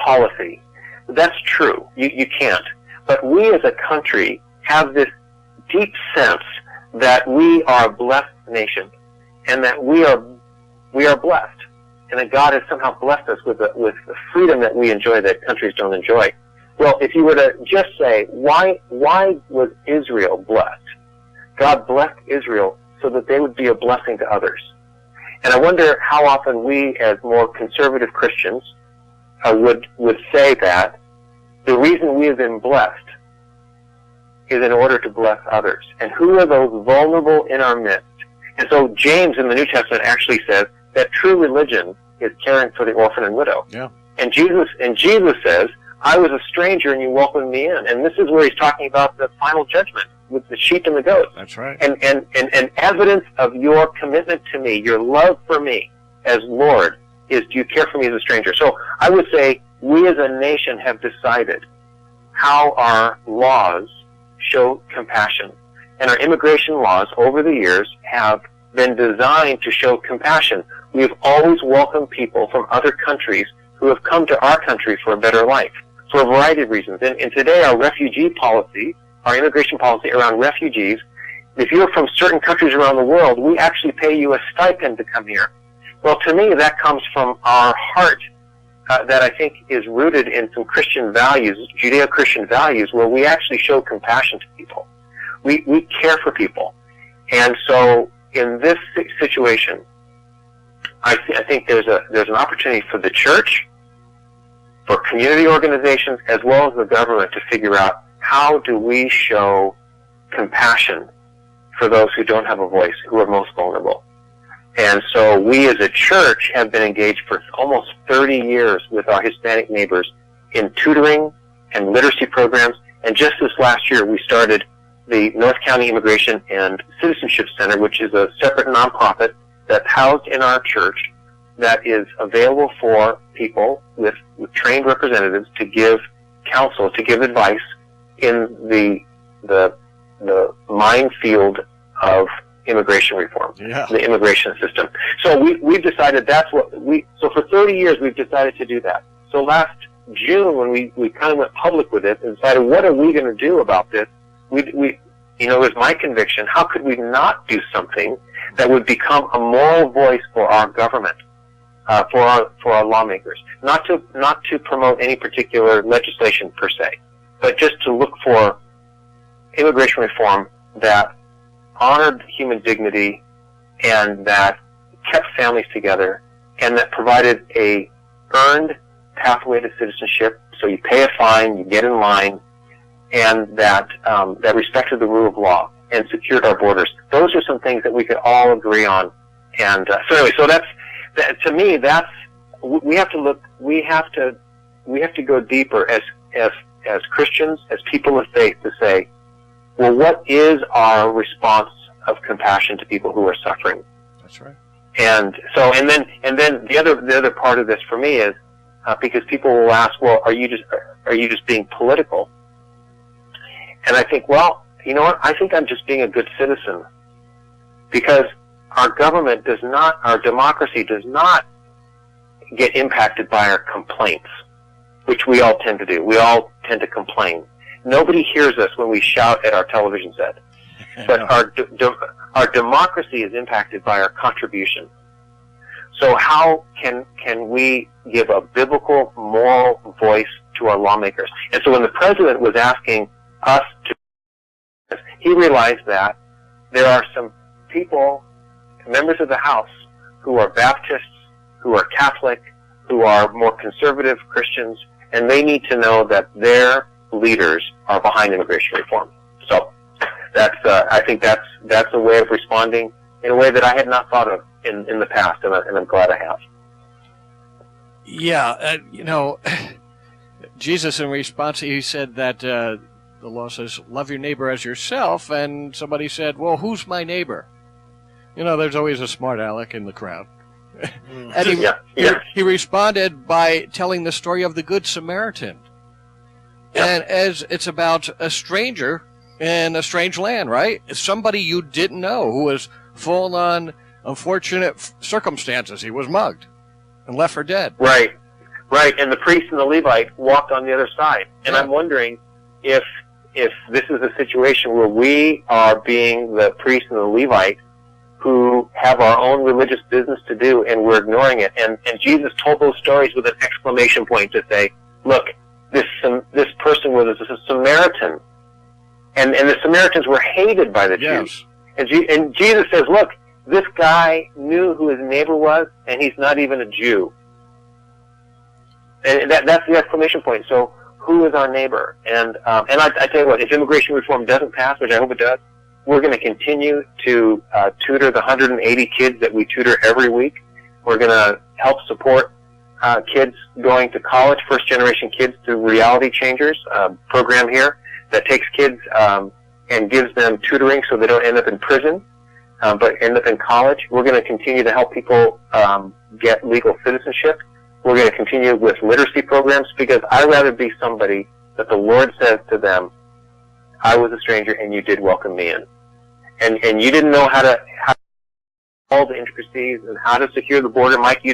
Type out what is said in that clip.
policy. That's true. You can't. But we as a country have this deep sense that we are a blessed nation, and that we are blessed, and that God has somehow blessed us with the freedom that we enjoy that countries don't enjoy. Well, if you were to just say, why was Israel blessed? God blessed Israel so that they would be a blessing to others. And I wonder how often we, as more conservative Christians, would say that the reason we have been blessed is in order to bless others. And who are those vulnerable in our midst? And so James in the New Testament actually says that true religion is caring for the orphan and widow. Yeah. And Jesus says, I was a stranger and you welcomed me in. And this is where he's talking about the final judgment with the sheep and the goats. That's right. And evidence of your commitment to me, your love for me as Lord, is do you care for me as a stranger? So I would say we as a nation have decided how our laws show compassion. And our immigration laws over the years have been designed to show compassion. We have always welcomed people from other countries who have come to our country for a better life, for a variety of reasons. And today our refugee policy, our immigration policy around refugees, if you're from certain countries around the world, we actually pay you a stipend to come here. Well, to me, that comes from our heart that I think is rooted in some Christian values, Judeo-Christian values, where we actually show compassion to people. We care for people. And so in this situation, I think there's an opportunity for the church, for community organizations, as well as the government to figure out how do we show compassion for those who don't have a voice, who are most vulnerable. And so we as a church have been engaged for almost 30 years with our Hispanic neighbors in tutoring and literacy programs. And just this last year, we started the North County Immigration and Citizenship Center, which is a separate nonprofit that's housed in our church that is available for people with trained representatives to give counsel, to give advice in the minefield of immigration reform, the immigration system. So we've decided so for 30 years we've decided to do that. So last June when we kind of went public with it and decided what are we going to do about this, it was my conviction, how could we not do something that would become a moral voice for our government, for our lawmakers, not to promote any particular legislation per se, but just to look for immigration reform that honored human dignity and that kept families together and that provided a earned pathway to citizenship. So you pay a fine, you get in line, and that respected the rule of law and secured our borders. Those are some things that we could all agree on. And to me, we have to go deeper as Christians, as people of faith, to say, well, what is our response of compassion to people who are suffering? That's right. And so, and then the other part of this for me is because people will ask, well, are you just being political? And I think, well, you know what? I think I'm just being a good citizen because our government our democracy does not get impacted by our complaints, which we all tend to do. We all tend to complain. Nobody hears us when we shout at our television set. But our democracy is impacted by our contribution. So how can we give a biblical, moral voice to our lawmakers? And so when the president was asking us to, he realized that there are some people, members of the House, who are Baptists, who are Catholic, who are more conservative Christians, and they need to know that their leaders are behind immigration reform. So I think that's a way of responding in a way that I had not thought of in the past, and I'm glad I have. Yeah, Jesus in response, he said that the law says, love your neighbor as yourself, and somebody said, well, who's my neighbor? There's always a smart aleck in the crowd. And he responded by telling the story of the Good Samaritan. Yeah. And as it's about a stranger in a strange land, right? Somebody you didn't know who was fallen on unfortunate circumstances. He was mugged and left for dead. Right. Right, and the priest and the Levite walked on the other side. And Yeah. I'm wondering if this is a situation where we are being the priest and the Levite who have our own religious business to do, and we're ignoring it. And Jesus told those stories with an exclamation point to say, look, this person was a Samaritan. And the Samaritans were hated by the Jews. And Jesus says, look, this guy knew who his neighbor was, and he's not even a Jew. And that's the exclamation point. So who is our neighbor? And I tell you what, if immigration reform doesn't pass, which I hope it does, we're going to continue to tutor the 180 kids that we tutor every week. We're going to help support kids going to college, first-generation kids through Reality Changers program here that takes kids and gives them tutoring so they don't end up in prison, but end up in college. We're going to continue to help people get legal citizenship. We're going to continue with literacy programs because I'd rather be somebody that the Lord says to them, I was a stranger and you did welcome me in. And you didn't know how to all the intricacies and how to secure the border. Mike, you